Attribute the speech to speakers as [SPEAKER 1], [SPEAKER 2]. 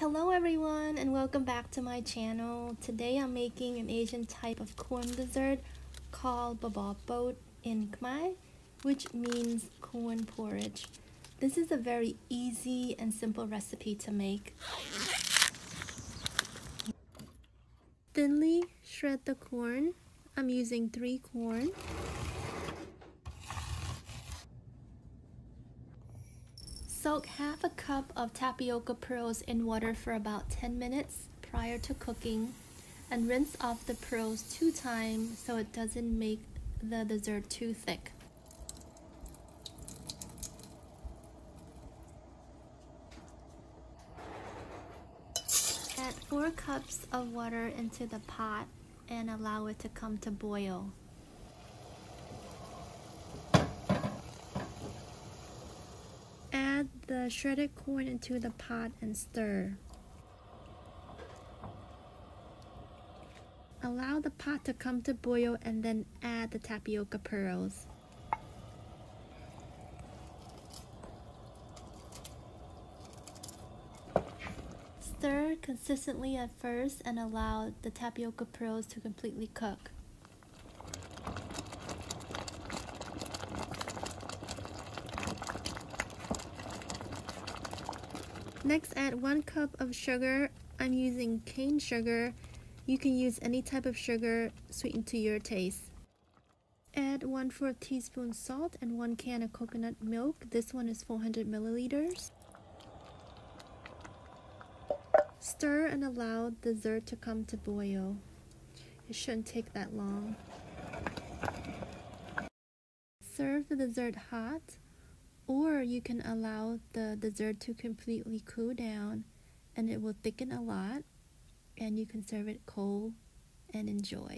[SPEAKER 1] Hello everyone and welcome back to my channel. Today I'm making an Asian type of corn dessert called bបរព in Khmer, which means corn porridge. This is a very easy and simple recipe to make. Thinly shred the corn. I'm using 3 corn. Soak half a cup of tapioca pearls in water for about 10 minutes prior to cooking and rinse off the pearls 2 times so it doesn't make the dessert too thick. Add 4 cups of water into the pot and allow it to come to boil. Add the shredded corn into the pot and stir. Allow the pot to come to boil and then add the tapioca pearls. Stir consistently at first and allow the tapioca pearls to completely cook. Next, add 1 cup of sugar. I'm using cane sugar. You can use any type of sugar, sweetened to your taste. Add 1/4 teaspoon salt and 1 can of coconut milk. This one is 400 milliliters. Stir and allow the dessert to come to boil. It shouldn't take that long. Serve the dessert hot, or you can allow the dessert to completely cool down and it will thicken a lot, and you can serve it cold and enjoy.